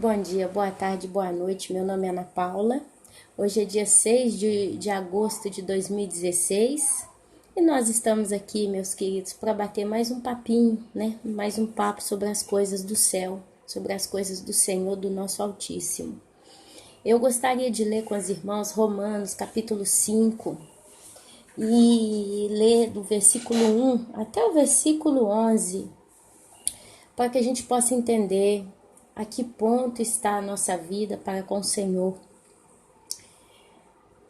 Bom dia, boa tarde, boa noite. Meu nome é Ana Paula. Hoje é dia 6 de agosto de 2016 e nós estamos aqui, meus queridos, para bater mais um papinho, né? Mais um papo sobre as coisas do céu, sobre as coisas do Senhor, do nosso Altíssimo. Eu gostaria de ler com as irmãs Romanos, capítulo 5, e ler do versículo 1 até o versículo 11, para que a gente possa entender a que ponto está a nossa vida para com o Senhor.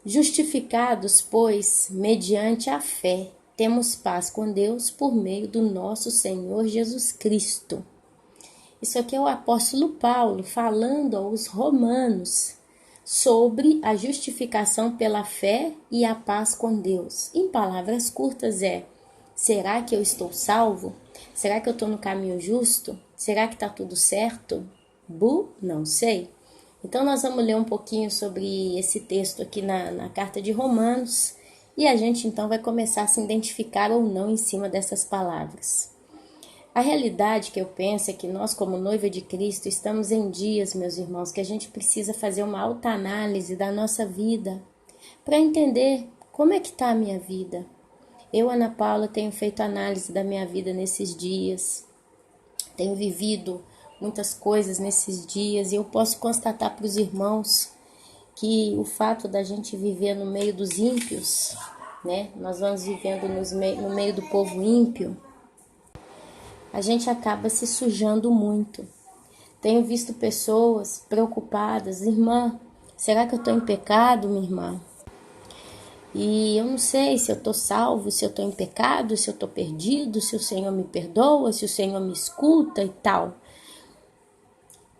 Justificados, pois, mediante a fé, temos paz com Deus por meio do nosso Senhor Jesus Cristo. Isso aqui é o apóstolo Paulo falando aos romanos sobre a justificação pela fé e a paz com Deus. Em palavras curtas será que eu estou salvo? Será que eu estou no caminho justo? Será que está tudo certo? Não sei. Então nós vamos ler um pouquinho sobre esse texto aqui na carta de Romanos e a gente então vai começar a se identificar ou não em cima dessas palavras. A realidade que eu penso é que nós, como noiva de Cristo, estamos em dias, meus irmãos, que a gente precisa fazer uma autoanálise da nossa vida para entender como é que está a minha vida. Eu, Ana Paula, tenho feito análise da minha vida nesses dias, tenho vivido muitas coisas nesses dias e eu posso constatar para os irmãos que o fato da gente viver no meio dos ímpios, né? Nós vamos vivendo no meio do povo ímpio, a gente acaba se sujando muito. Tenho visto pessoas preocupadas, irmã, será que eu estou em pecado, minha irmã? E eu não sei se eu estou salvo, se eu estou em pecado, se eu estou perdido, se o Senhor me perdoa, se o Senhor me escuta e tal.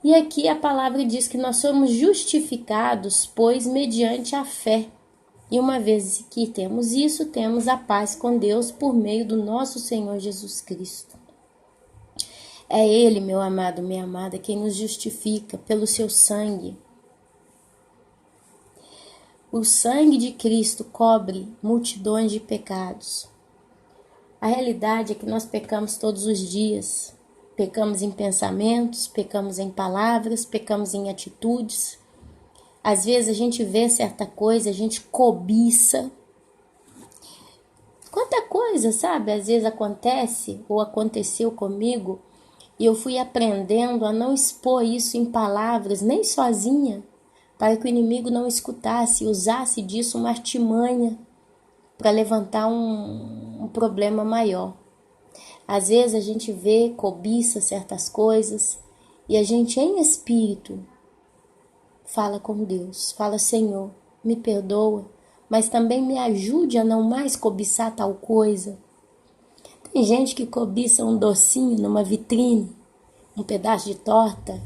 E aqui a palavra diz que nós somos justificados, pois mediante a fé. E uma vez que temos isso, temos a paz com Deus por meio do nosso Senhor Jesus Cristo. É Ele, meu amado, minha amada, quem nos justifica pelo seu sangue. O sangue de Cristo cobre multidões de pecados. A realidade é que nós pecamos todos os dias. Pecamos em pensamentos, pecamos em palavras, pecamos em atitudes. Às vezes a gente vê certa coisa, a gente cobiça. Quanta coisa, sabe? Às vezes acontece ou aconteceu comigo e eu fui aprendendo a não expor isso em palavras, nem sozinha, para que o inimigo não escutasse e usasse disso uma artimanha para levantar um problema maior. Às vezes a gente vê, cobiça certas coisas e a gente em espírito fala com Deus, fala: Senhor, me perdoa, mas também me ajude a não mais cobiçar tal coisa. Tem gente que cobiça um docinho numa vitrine, um pedaço de torta,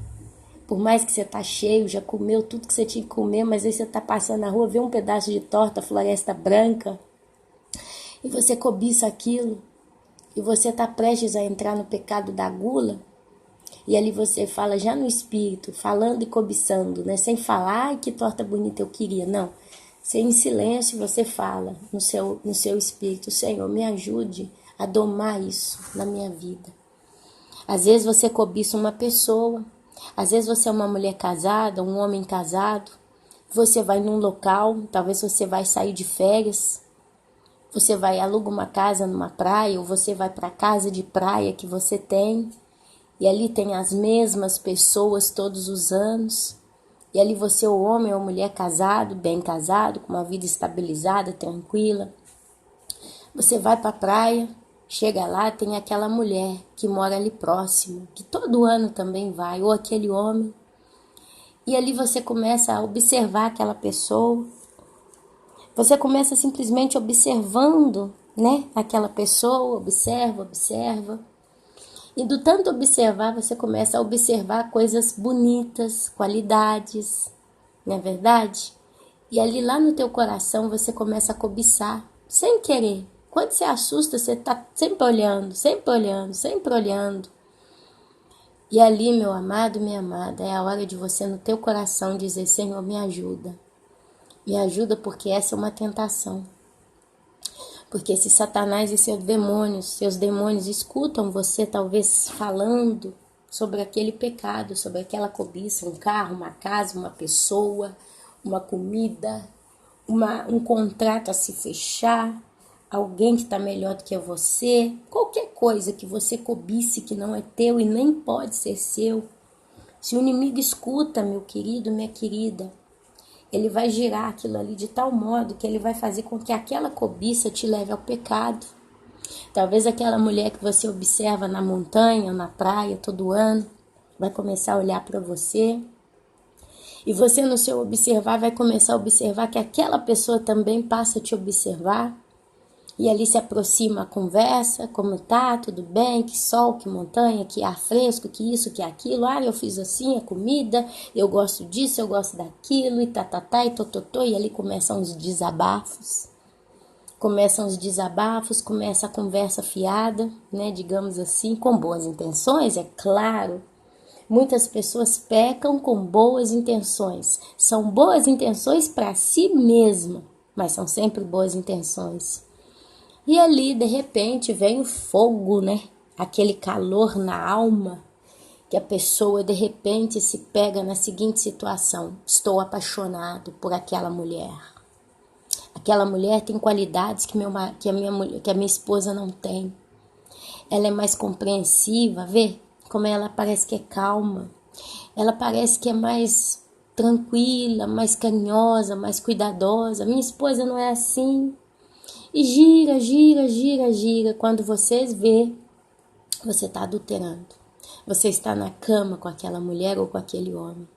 por mais que você tá cheio, já comeu tudo que você tinha que comer, mas aí você tá passando na rua, vê um pedaço de torta, Floresta Branca, e você cobiça aquilo. E você está prestes a entrar no pecado da gula, e ali você fala já no espírito, falando e cobiçando, né? Sem falar, ai, que torta bonita eu queria, não. Você em silêncio, você fala no seu espírito: Senhor, me ajude a domar isso na minha vida. Às vezes você cobiça uma pessoa, às vezes você é uma mulher casada, um homem casado, você vai num local, talvez você vai sair de férias, você vai alugar uma casa numa praia, ou você vai para a casa de praia que você tem, e ali tem as mesmas pessoas todos os anos, e ali você é o homem ou mulher casado, bem casado, com uma vida estabilizada, tranquila. Você vai para a praia, chega lá, tem aquela mulher que mora ali próximo, que todo ano também vai, ou aquele homem, e ali você começa a observar aquela pessoa. Você começa simplesmente observando, né, aquela pessoa, observa. E do tanto observar, você começa a observar coisas bonitas, qualidades, não é verdade? E ali lá no teu coração você começa a cobiçar, sem querer. Quando você assusta, você está sempre olhando. E ali, meu amado, minha amada, é a hora de você no teu coração dizer: Senhor, me ajuda. Me ajuda, porque essa é uma tentação. Porque se Satanás e seus demônios escutam você talvez falando sobre aquele pecado, sobre aquela cobiça, um carro, uma casa, uma pessoa, uma comida, um contrato a se fechar, alguém que está melhor do que você, qualquer coisa que você cobice que não é teu e nem pode ser seu. Se o inimigo escuta, meu querido, minha querida, ele vai girar aquilo ali de tal modo que ele vai fazer com que aquela cobiça te leve ao pecado. Talvez aquela mulher que você observa na montanha, na praia, todo ano, vai começar a olhar para você. E você, no seu observar, vai começar a observar que aquela pessoa também passa a te observar. E ali se aproxima a conversa, como tá, tudo bem, que sol, que montanha, que ar fresco, que isso, que aquilo. Ah, eu fiz assim, a comida, eu gosto disso, eu gosto daquilo, e e tototô. E ali começam os desabafos. Começa a conversa fiada, né, digamos assim, com boas intenções, é claro. Muitas pessoas pecam com boas intenções. São boas intenções para si mesma, mas são sempre boas intenções. E ali, de repente, vem o fogo, né? Aquele calor na alma, que a pessoa, de repente, se pega na seguinte situação: estou apaixonado por aquela mulher. Aquela mulher tem qualidades que a minha esposa não tem. Ela é mais compreensiva, vê como ela parece que é calma. Ela parece que é mais tranquila, mais carinhosa, mais cuidadosa. Minha esposa não é assim. E gira. Quando vocês vê, você está adulterando. Você está na cama com aquela mulher ou com aquele homem.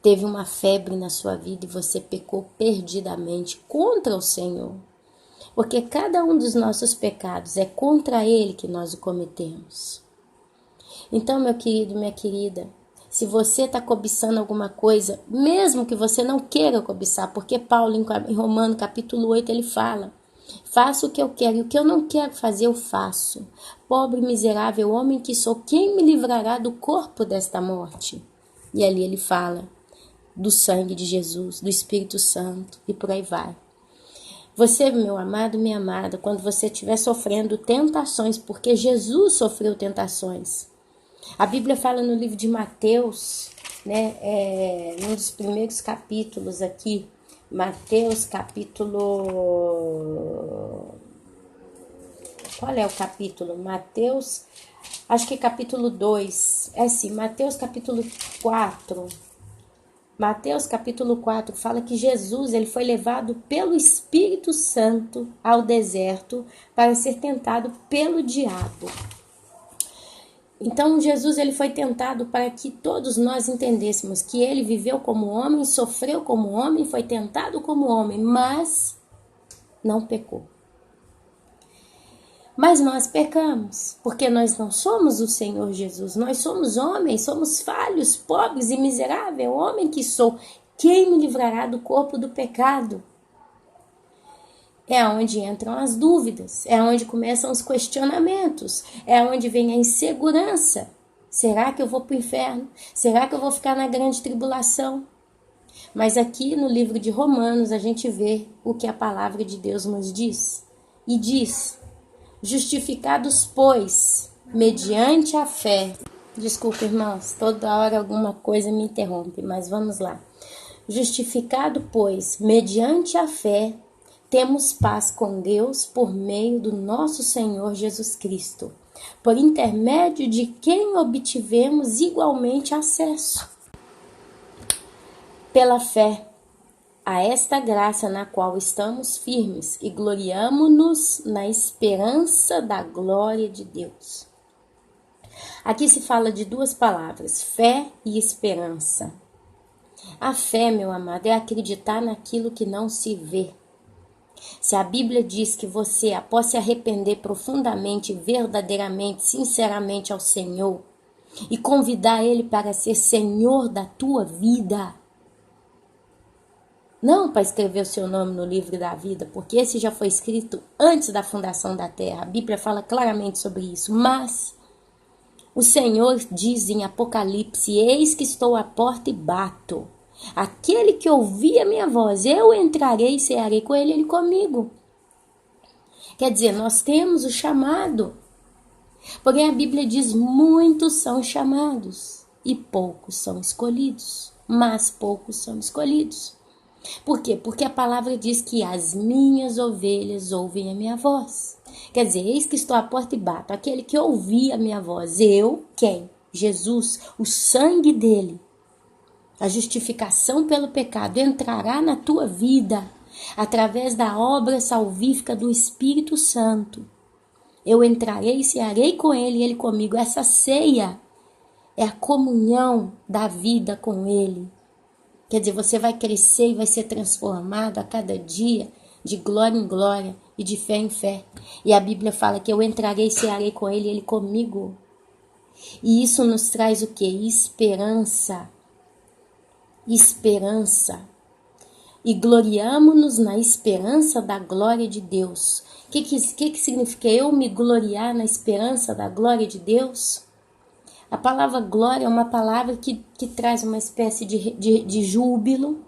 Teve uma febre na sua vida e você pecou perdidamente contra o Senhor. Porque cada um dos nossos pecados é contra Ele que nós o cometemos. Então, meu querido, minha querida, se você está cobiçando alguma coisa, mesmo que você não queira cobiçar, porque Paulo em Romanos capítulo 8 ele fala: faço o que eu quero e o que eu não quero fazer eu faço. Pobre miserável homem que sou, quem me livrará do corpo desta morte? E ali ele fala do sangue de Jesus, do Espírito Santo e por aí vai. Você, meu amado, minha amada, quando você estiver sofrendo tentações, porque Jesus sofreu tentações. A Bíblia fala no livro de Mateus, né, num dos primeiros capítulos aqui, Mateus capítulo... Qual é o capítulo? Mateus, acho que capítulo 2. Mateus capítulo 4. Mateus capítulo 4 fala que Jesus ele foi levado pelo Espírito Santo ao deserto para ser tentado pelo diabo. Então Jesus ele foi tentado para que todos nós entendêssemos que ele viveu como homem, sofreu como homem, foi tentado como homem, mas não pecou. Mas nós pecamos, porque nós não somos o Senhor Jesus, nós somos homens, somos falhos, pobres e miseráveis, homem que sou, quem me livrará do corpo do pecado? É onde entram as dúvidas, é onde começam os questionamentos, é onde vem a insegurança. Será que eu vou para o inferno? Será que eu vou ficar na grande tribulação? Mas aqui no livro de Romanos a gente vê o que a palavra de Deus nos diz. E diz: justificados, pois, mediante a fé. Desculpa, irmãos, toda hora alguma coisa me interrompe, mas vamos lá. Justificado, pois, mediante a fé, temos paz com Deus por meio do nosso Senhor Jesus Cristo, por intermédio de quem obtivemos igualmente acesso, pela fé, a esta graça na qual estamos firmes e gloriamo-nos na esperança da glória de Deus. Aqui se fala de duas palavras, fé e esperança. A fé, meu amado, é acreditar naquilo que não se vê. Se a Bíblia diz que você, após se arrepender profundamente, verdadeiramente, sinceramente ao Senhor e convidar Ele para ser Senhor da tua vida, não para escrever o seu nome no livro da vida, porque esse já foi escrito antes da fundação da terra, a Bíblia fala claramente sobre isso, mas o Senhor diz em Apocalipse: eis que estou à porta e bato. Aquele que ouvir a minha voz, eu entrarei e cearei com ele, ele comigo. Quer dizer, nós temos o chamado. Porém, a Bíblia diz: muitos são chamados e poucos são escolhidos. Mas poucos são escolhidos. Por quê? Porque a palavra diz que as minhas ovelhas ouvem a minha voz. Quer dizer, eis que estou à porta e bato. Aquele que ouvir a minha voz, eu, quem? Jesus, o sangue dele, a justificação pelo pecado entrará na tua vida através da obra salvífica do Espírito Santo. Eu entrarei e cearei com ele e ele comigo. Essa ceia é a comunhão da vida com ele. Quer dizer, você vai crescer e vai ser transformado a cada dia, de glória em glória e de fé em fé. E a Bíblia fala que eu entrarei e cearei com ele e ele comigo. E isso nos traz o quê? Esperança. Esperança. E gloriamo-nos na esperança da glória de Deus. O que significa eu me gloriar na esperança da glória de Deus? A palavra glória é uma palavra que traz uma espécie de júbilo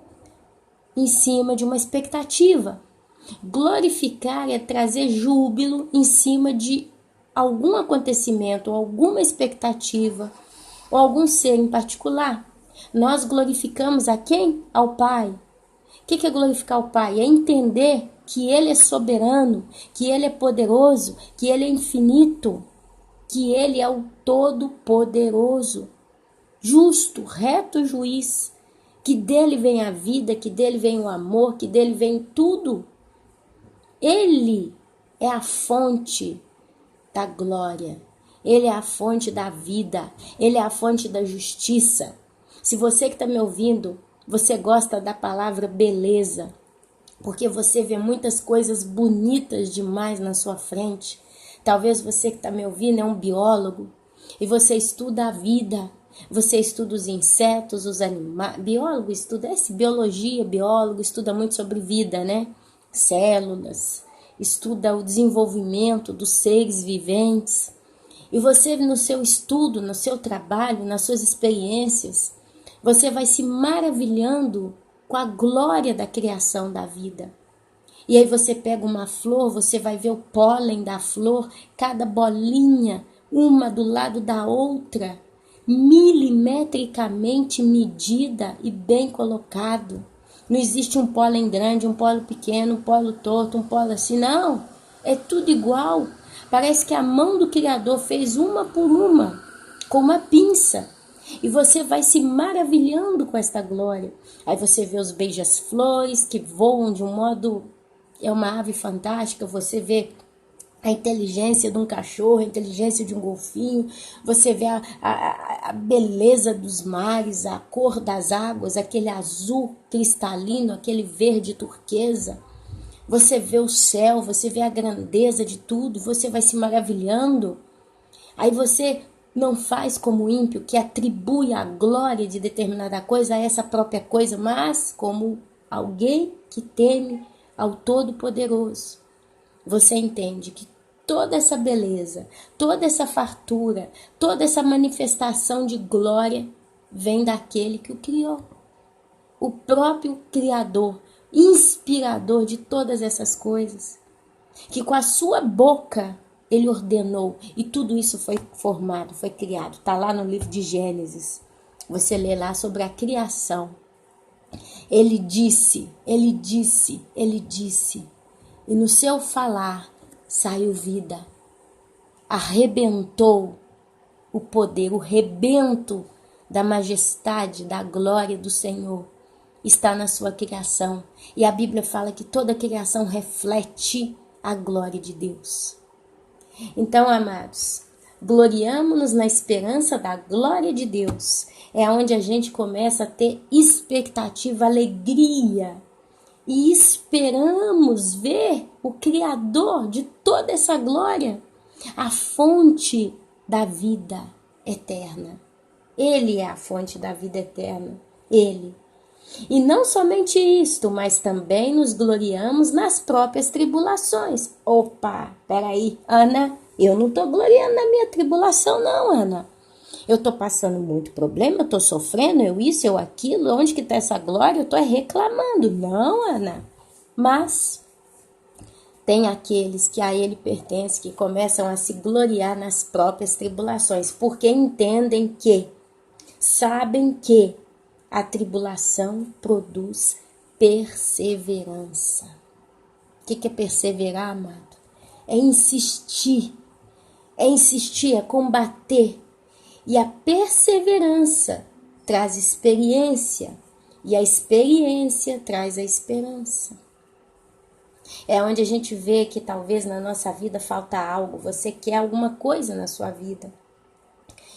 em cima de uma expectativa. Glorificar é trazer júbilo em cima de algum acontecimento, ou alguma expectativa, ou algum ser em particular. Nós glorificamos a quem? Ao Pai. O que é glorificar o Pai? É entender que Ele é soberano, que Ele é poderoso, que Ele é infinito, que Ele é o Todo-Poderoso, justo, reto juiz, que dele vem a vida, que dele vem o amor, que dele vem tudo. Ele é a fonte da glória, Ele é a fonte da vida, Ele é a fonte da justiça. Se você que está me ouvindo, você gosta da palavra beleza, porque você vê muitas coisas bonitas demais na sua frente. Talvez você que está me ouvindo é um biólogo e você estuda a vida, você estuda os insetos, os animais. Biólogo estuda biologia, biólogo estuda muito sobre vida, né? Células, estuda o desenvolvimento dos seres viventes. E você no seu estudo, no seu trabalho, nas suas experiências, você vai se maravilhando com a glória da criação da vida. E aí você pega uma flor, você vai ver o pólen da flor, cada bolinha, uma do lado da outra, milimetricamente medida e bem colocado. Não existe um pólen grande, um pólen pequeno, um pólen torto, um pólen assim, não. É tudo igual. Parece que a mão do Criador fez uma por uma, com uma pinça. E você vai se maravilhando com esta glória. Aí você vê os beija-flores que voam de um modo... É uma ave fantástica, você vê a inteligência de um cachorro, a inteligência de um golfinho, você vê a beleza dos mares, a cor das águas, aquele azul cristalino, aquele verde turquesa. Você vê o céu, você vê a grandeza de tudo, você vai se maravilhando. Aí você não faz como o ímpio, que atribui a glória de determinada coisa a essa própria coisa, mas como alguém que teme ao Todo-Poderoso. Você entende que toda essa beleza, toda essa fartura, toda essa manifestação de glória vem daquele que o criou. O próprio Criador, inspirador de todas essas coisas, que com a sua boca ele ordenou e tudo isso foi formado, foi criado. Está lá no livro de Gênesis. Você lê lá sobre a criação. Ele disse, ele disse, ele disse. E no seu falar saiu vida. Arrebentou o poder, o rebento da majestade, da glória do Senhor está na sua criação. E a Bíblia fala que toda a criação reflete a glória de Deus. Então, amados, gloriamo-nos na esperança da glória de Deus. É onde a gente começa a ter expectativa, alegria. E esperamos ver o Criador de toda essa glória, a fonte da vida eterna. Ele é a fonte da vida eterna. Ele. E não somente isto, mas também nos gloriamos nas próprias tribulações. Opa, peraí, Ana, eu não estou gloriando na minha tribulação não, Ana. Eu estou passando muito problema, eu estou sofrendo, eu isso, eu aquilo, onde que está essa glória? Eu estou reclamando. Não, Ana, mas Tem aqueles que a ele pertencem, que começam a se gloriar nas próprias tribulações, porque sabem que a tribulação produz perseverança. O que é perseverar, amado? É insistir, é combater. E a perseverança traz experiência, e a experiência traz a esperança. É onde a gente vê que talvez na nossa vida falta algo, você quer alguma coisa na sua vida.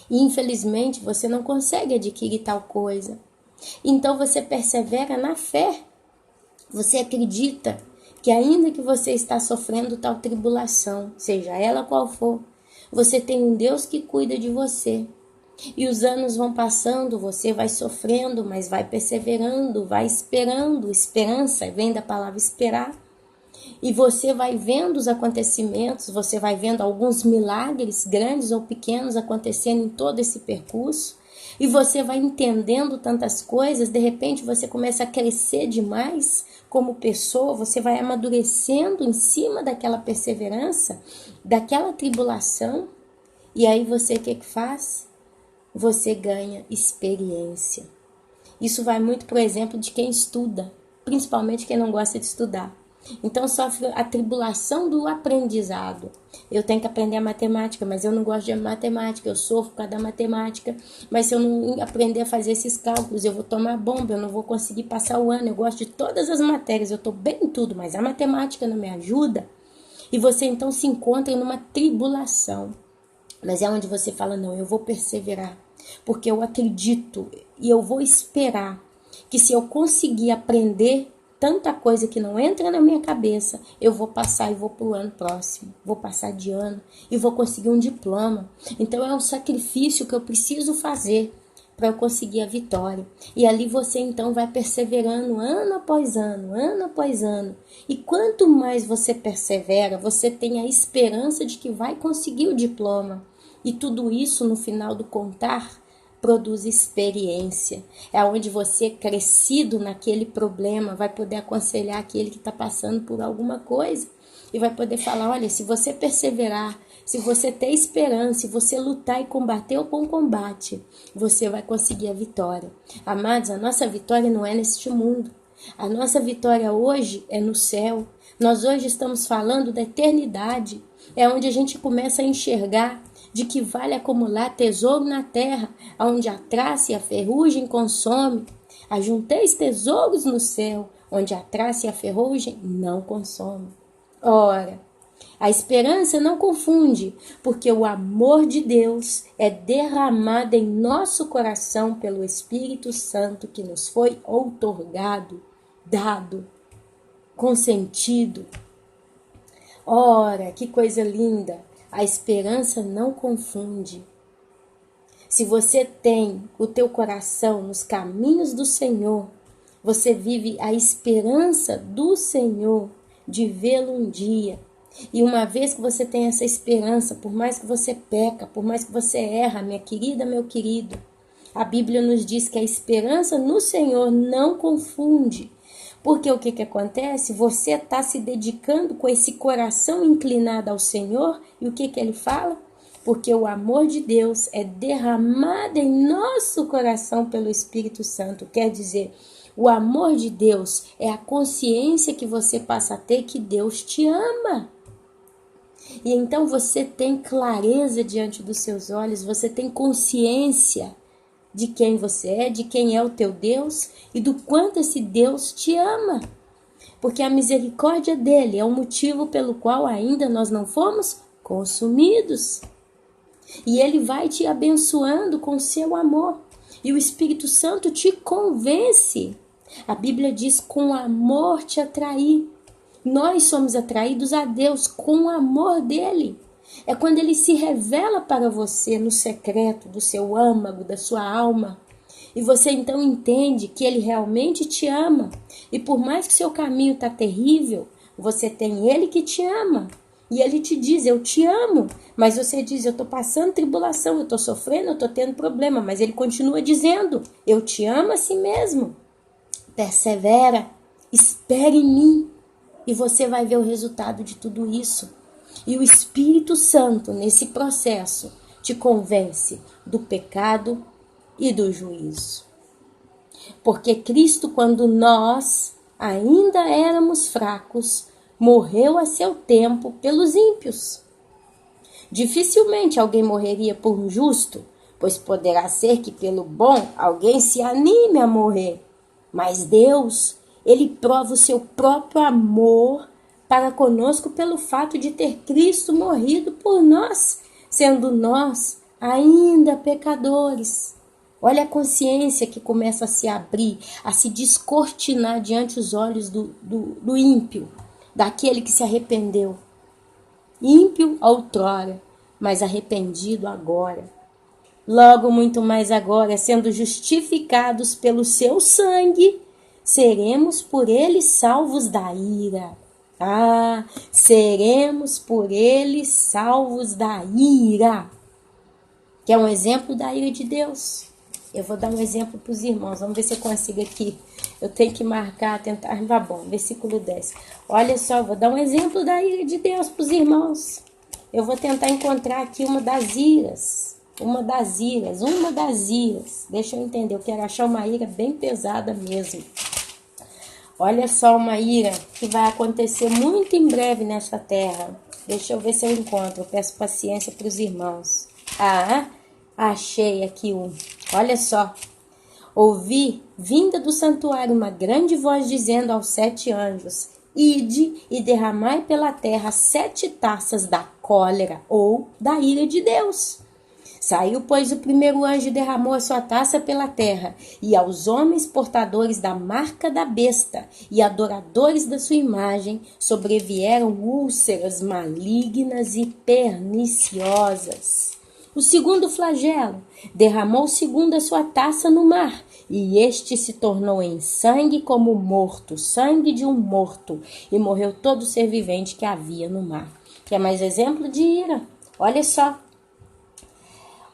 E infelizmente você não consegue adquirir tal coisa. Então você persevera na fé. Você acredita que ainda que você está sofrendo tal tribulação, seja ela qual for, você tem um Deus que cuida de você. E os anos vão passando, você vai sofrendo, mas vai perseverando, vai esperando. Esperança vem da palavra esperar. E você vai vendo os acontecimentos, você vai vendo alguns milagres, grandes ou pequenos, acontecendo em todo esse percurso. E você vai entendendo tantas coisas, de repente você começa a crescer demais como pessoa, você vai amadurecendo em cima daquela perseverança, daquela tribulação. E aí você o que faz? Você ganha experiência. Isso vai muito pro exemplo de quem estuda, principalmente quem não gosta de estudar. Então sofre a tribulação do aprendizado. Eu tenho que aprender a matemática, mas eu não gosto de matemática, eu sofro por causa da matemática. Mas se eu não aprender a fazer esses cálculos, eu vou tomar bomba, eu não vou conseguir passar o ano. Eu gosto de todas as matérias, eu estou bem em tudo, mas a matemática não me ajuda. E você então se encontra numa tribulação. Mas é onde você fala, não, eu vou perseverar, porque eu acredito e eu vou esperar que se eu conseguir aprender tanta coisa que não entra na minha cabeça, eu vou passar e vou para o ano próximo, vou passar de ano e vou conseguir um diploma. Então é um sacrifício que eu preciso fazer para eu conseguir a vitória. E ali você então vai perseverando ano após ano, ano após ano. E quanto mais você persevera, você tem a esperança de que vai conseguir o diploma. E tudo isso, no final do contar, produz experiência. É onde você, crescido naquele problema, vai poder aconselhar aquele que está passando por alguma coisa. E vai poder falar, olha, se você perseverar, se você ter esperança, se você lutar e combater o bom combate, você vai conseguir a vitória. Amados, a nossa vitória não é neste mundo. A nossa vitória hoje é no céu. Nós hoje estamos falando da eternidade. É onde a gente começa a enxergar de que vale acumular tesouro na terra, onde a traça e a ferrugem consome. Ajunteis tesouros no céu, onde a traça e a ferrugem não consomem. Ora, a esperança não confunde, porque o amor de Deus é derramado em nosso coração pelo Espírito Santo que nos foi outorgado, dado, consentido. Ora, que coisa linda! A esperança não confunde. Se você tem o teu coração nos caminhos do Senhor, você vive a esperança do Senhor de vê-lo um dia. E uma vez que você tem essa esperança, por mais que você peca, por mais que você erra, minha querida, meu querido, a Bíblia nos diz que a esperança no Senhor não confunde. Porque o que acontece? Você está se dedicando com esse coração inclinado ao Senhor. E o que ele fala? Porque o amor de Deus é derramado em nosso coração pelo Espírito Santo. Quer dizer, o amor de Deus é a consciência que você passa a ter que Deus te ama. E então você tem clareza diante dos seus olhos, você tem consciência de quem você é, de quem é o teu Deus e do quanto esse Deus te ama. Porque a misericórdia dele é o motivo pelo qual ainda nós não fomos consumidos. E ele vai te abençoando com o seu amor. E o Espírito Santo te convence. A Bíblia diz, com amor te atrair. Nós somos atraídos a Deus com o amor dele. É quando ele se revela para você no secreto do seu âmago, da sua alma. E você então entende que ele realmente te ama. E por mais que seu caminho está terrível, você tem ele que te ama. E ele te diz, eu te amo. Mas você diz, eu estou passando tribulação, eu estou sofrendo, eu estou tendo problema. Mas ele continua dizendo, eu te amo assim mesmo. Persevera, espere em mim. E você vai ver o resultado de tudo isso. E o Espírito Santo, nesse processo, te convence do pecado e do juízo. Porque Cristo, quando nós ainda éramos fracos, morreu a seu tempo pelos ímpios. Dificilmente alguém morreria por um justo, pois poderá ser que pelo bom alguém se anime a morrer. Mas Deus, Ele prova o seu próprio amor para conosco pelo fato de ter Cristo morrido por nós, sendo nós ainda pecadores. Olha a consciência que começa a se abrir, a se descortinar diante os olhos do ímpio, daquele que se arrependeu. Ímpio outrora, mas arrependido agora. Logo, muito mais agora, sendo justificados pelo seu sangue, seremos por ele salvos da ira. Ah, seremos por ele salvos da ira. Que é um exemplo da ira de Deus. Eu vou dar um exemplo para os irmãos. Vamos ver se eu consigo aqui. Eu tenho que marcar, tentar. Vá bom, versículo 10. Olha só, eu vou dar um exemplo da ira de Deus para os irmãos. Eu vou tentar encontrar aqui uma das iras. Deixa eu entender, eu quero achar uma ira bem pesada mesmo. Olha só uma ira que vai acontecer muito em breve nesta terra. Deixa eu ver se eu encontro. Eu peço paciência para os irmãos. Ah, achei aqui um. Olha só. Ouvi, vinda do santuário, uma grande voz dizendo aos 7 anjos: Ide e derramai pela terra 7 taças da cólera ou da ira de Deus. Saiu, pois, o primeiro anjo e derramou a sua taça pela terra, e aos homens portadores da marca da besta e adoradores da sua imagem sobrevieram úlceras malignas e perniciosas. O segundo flagelo derramou segundo a sua taça no mar, e este se tornou em sangue como morto, sangue de um morto, e morreu todo ser vivente que havia no mar. Quer mais exemplo de ira? Olha só.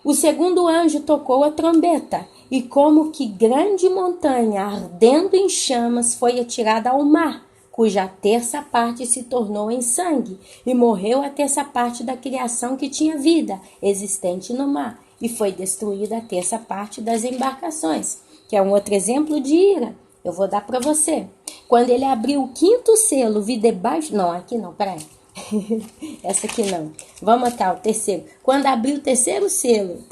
O segundo anjo tocou a trombeta, e como que grande montanha, ardendo em chamas, foi atirada ao mar, cuja terça parte se tornou em sangue, e morreu a terça parte da criação que tinha vida, existente no mar, e foi destruída a terça parte das embarcações, que é um outro exemplo de ira. Eu vou dar para você. Quando ele abriu o 5º selo, vi debaixo... Não, aqui não, peraí. Essa aqui não. Vamos até o terceiro. Quando abriu o terceiro selo,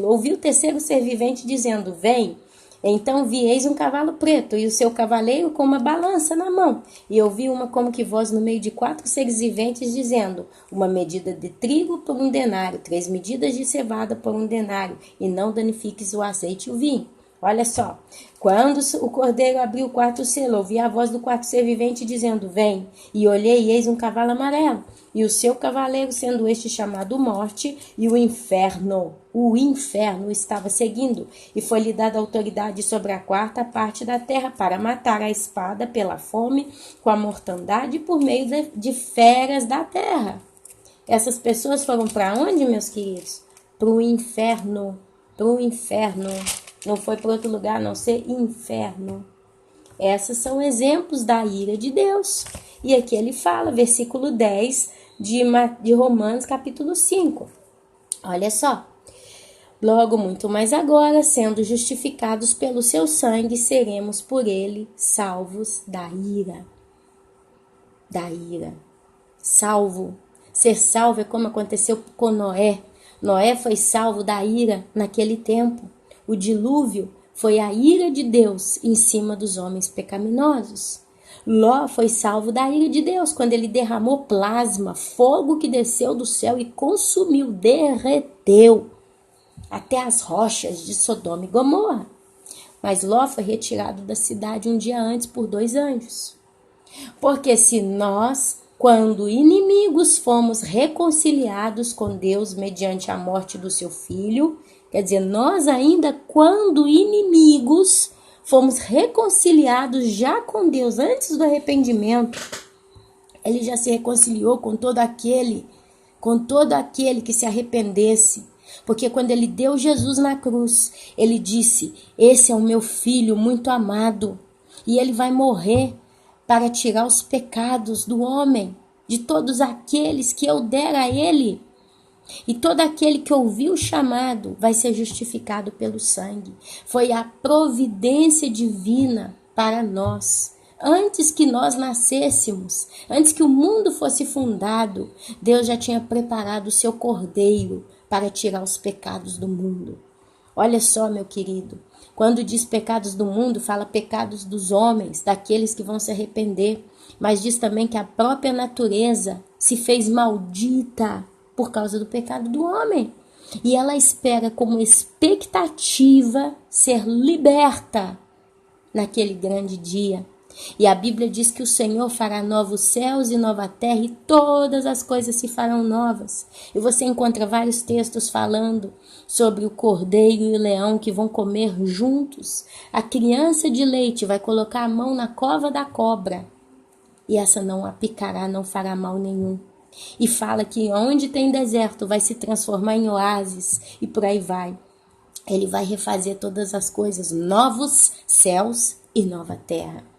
ouvi o terceiro ser vivente dizendo: Vem. Então vi eis um cavalo preto, e o seu cavaleiro com uma balança na mão. E ouvi uma como que voz no meio de 4 seres viventes dizendo: Uma medida de trigo por 1 denário, 3 medidas de cevada por 1 denário, e não danifiques o azeite e o vinho. Olha só, quando o cordeiro abriu o 4º selo, ouvi a voz do 4º ser vivente dizendo: Vem. E olhei, e eis um cavalo amarelo, e o seu cavaleiro, sendo este chamado Morte, e o inferno estava seguindo, e foi-lhe dada autoridade sobre a 4ª parte da terra para matar a espada pela fome, com a mortandade por meio de feras da terra. Essas pessoas foram para onde, meus queridos? Para o inferno, Não foi para outro lugar, a não ser inferno. Esses são exemplos da ira de Deus. E aqui ele fala, versículo 10 de Romanos, capítulo 5. Olha só. Logo, muito mais agora, sendo justificados pelo seu sangue, seremos por ele salvos da ira. Salvo. Ser salvo é como aconteceu com Noé. Noé foi salvo da ira naquele tempo. O dilúvio foi a ira de Deus em cima dos homens pecaminosos. Ló foi salvo da ira de Deus quando ele derramou plasma, fogo que desceu do céu e consumiu, derreteu até as rochas de Sodoma e Gomorra. Mas Ló foi retirado da cidade um dia antes por 2 anjos. Porque se nós, quando inimigos, fomos reconciliados com Deus mediante a morte do seu filho, quer dizer, nós ainda, quando inimigos, fomos reconciliados já com Deus antes do arrependimento. Ele já se reconciliou com todo aquele que se arrependesse. Porque quando ele deu Jesus na cruz, ele disse: esse é o meu filho muito amado, e ele vai morrer para tirar os pecados do homem, de todos aqueles que eu der a ele. E todo aquele que ouviu o chamado vai ser justificado pelo sangue. Foi a providência divina para nós. Antes que nós nascêssemos, antes que o mundo fosse fundado, Deus já tinha preparado o seu cordeiro para tirar os pecados do mundo. Olha só, meu querido, quando diz pecados do mundo, fala pecados dos homens, daqueles que vão se arrepender, mas diz também que a própria natureza se fez maldita por causa do pecado do homem. E ela espera como expectativa ser liberta naquele grande dia. E a Bíblia diz que o Senhor fará novos céus e nova terra e todas as coisas se farão novas. E você encontra vários textos falando sobre o cordeiro e o leão que vão comer juntos. A criança de leite vai colocar a mão na cova da cobra e essa não a picará, não fará mal nenhum. E fala que onde tem deserto vai se transformar em oásis e por aí vai. Ele vai refazer todas as coisas, novos céus e nova terra.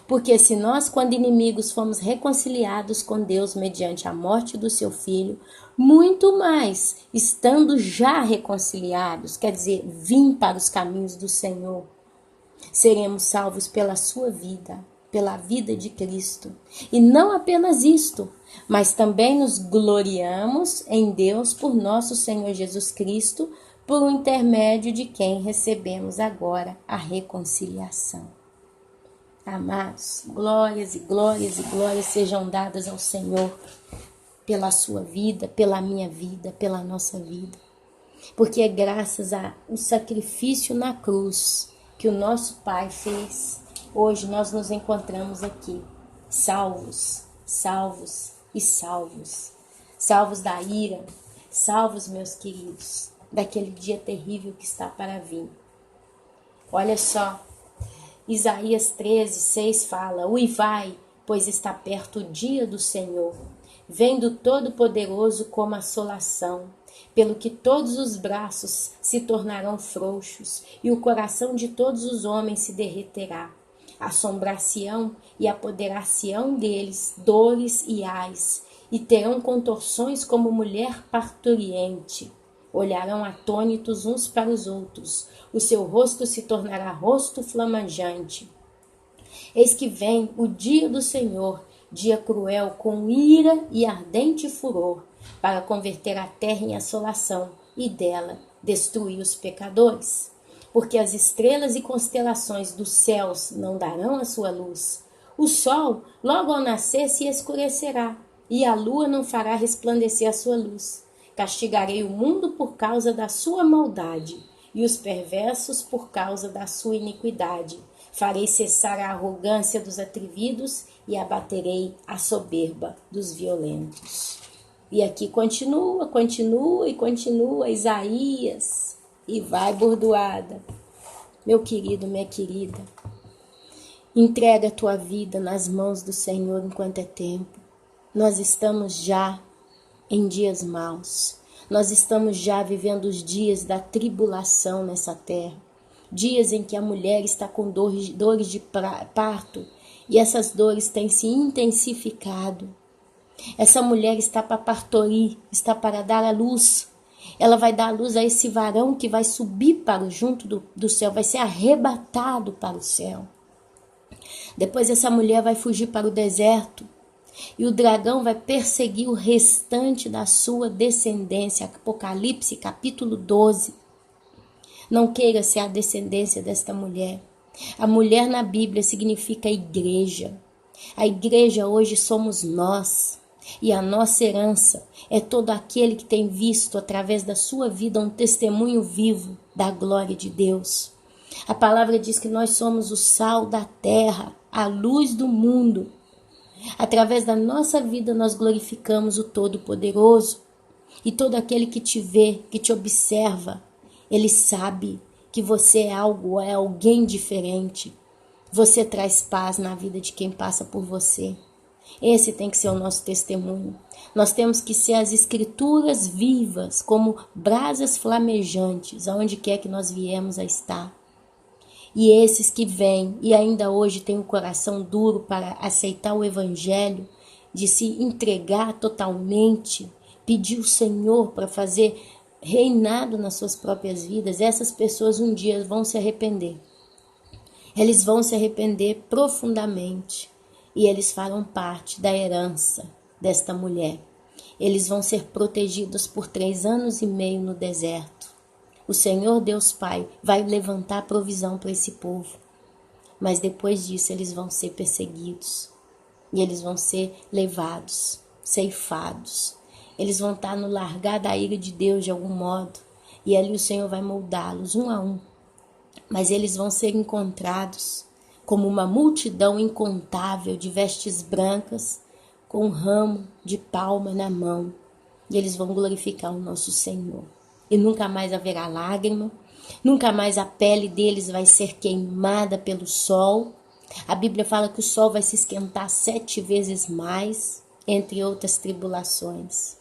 Porque se nós, quando inimigos, fomos reconciliados com Deus mediante a morte do seu Filho, muito mais, estando já reconciliados, quer dizer, vim para os caminhos do Senhor, seremos salvos pela sua vida, pela vida de Cristo. E não apenas isto, mas também nos gloriamos em Deus por nosso Senhor Jesus Cristo, por um intermédio de quem recebemos agora a reconciliação. Amados, glórias e glórias e glórias sejam dadas ao Senhor pela sua vida, pela minha vida, pela nossa vida. Porque é graças ao sacrifício na cruz que o nosso Pai fez. Hoje nós nos encontramos aqui, salvos, salvos e salvos. Salvos da ira, salvos, meus queridos, daquele dia terrível que está para vir. Olha só. Isaías 13:6 fala: Uivai, pois está perto o dia do Senhor. Vem do Todo-Poderoso como assolação, pelo que todos os braços se tornarão frouxos e o coração de todos os homens se derreterá. Assombrar-se-ão e apoderar-se-ão deles dores e ais, e terão contorções como mulher parturiente. Olharão atônitos uns para os outros, o seu rosto se tornará rosto flamejante. Eis que vem o dia do Senhor, dia cruel, com ira e ardente furor, para converter a terra em assolação e dela destruir os pecadores. Porque as estrelas e constelações dos céus não darão a sua luz. O sol, logo ao nascer, se escurecerá, e a lua não fará resplandecer a sua luz. Castigarei o mundo por causa da sua maldade, e os perversos por causa da sua iniquidade. Farei cessar a arrogância dos atrevidos e abaterei a soberba dos violentos. E aqui continua Isaías, e vai bordoada. Meu querido, minha querida, entrega a tua vida nas mãos do Senhor enquanto é tempo. Nós estamos já em dias maus. Nós estamos já vivendo os dias da tribulação nessa terra. Dias em que a mulher está com dores de parto e essas dores têm se intensificado. Essa mulher está para partorir, está para dar à luz. Ela vai dar à luz a esse varão que vai subir para junto do céu, vai ser arrebatado para o céu. Depois essa mulher vai fugir para o deserto. E o dragão vai perseguir o restante da sua descendência. Apocalipse, capítulo 12. Não queira ser a descendência desta mulher. A mulher na Bíblia significa igreja. A igreja hoje somos nós. E a nossa herança é todo aquele que tem visto através da sua vida um testemunho vivo da glória de Deus. A palavra diz que nós somos o sal da terra, a luz do mundo. Através da nossa vida nós glorificamos o Todo-Poderoso. E todo aquele que te vê, que te observa, ele sabe que você é alguém diferente. Você traz paz na vida de quem passa por você. Esse tem que ser o nosso testemunho. Nós temos que ser as escrituras vivas, como brasas flamejantes, aonde quer que nós viemos a estar. E esses que vêm e ainda hoje têm o coração duro para aceitar o evangelho, de se entregar totalmente, pedir o Senhor para fazer reinado nas suas próprias vidas, essas pessoas um dia vão se arrepender. Eles vão se arrepender profundamente e eles farão parte da herança desta mulher. Eles vão ser protegidos por 3 anos e meio no deserto. O Senhor Deus Pai vai levantar provisão para esse povo. Mas depois disso eles vão ser perseguidos. E eles vão ser levados, ceifados. Eles vão estar no largar da ira de Deus de algum modo. E ali o Senhor vai moldá-los um a um. Mas eles vão ser encontrados como uma multidão incontável de vestes brancas, com um ramo de palma na mão. E eles vão glorificar o nosso Senhor. E nunca mais haverá lágrima, nunca mais a pele deles vai ser queimada pelo sol. A Bíblia fala que o sol vai se esquentar 7 vezes mais, entre outras tribulações.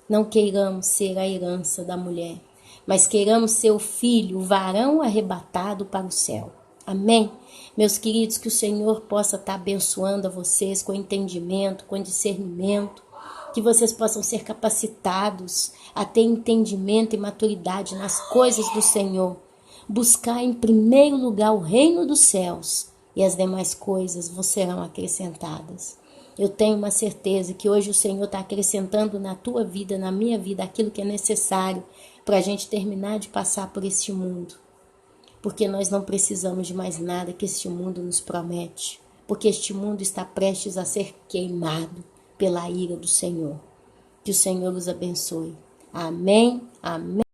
Não queiramos ser a herança da mulher, mas queiramos ser o filho, o varão arrebatado para o céu. Amém? Meus queridos, que o Senhor possa estar abençoando a vocês com entendimento, com discernimento, que vocês possam ser capacitados a ter entendimento e maturidade nas coisas do Senhor. Buscar em primeiro lugar o reino dos céus e as demais coisas vos serão acrescentadas. Eu tenho uma certeza que hoje o Senhor está acrescentando na tua vida, na minha vida, aquilo que é necessário para a gente terminar de passar por este mundo. Porque nós não precisamos de mais nada que este mundo nos promete. Porque este mundo está prestes a ser queimado pela ira do Senhor. Que o Senhor os abençoe. Amém. Amém.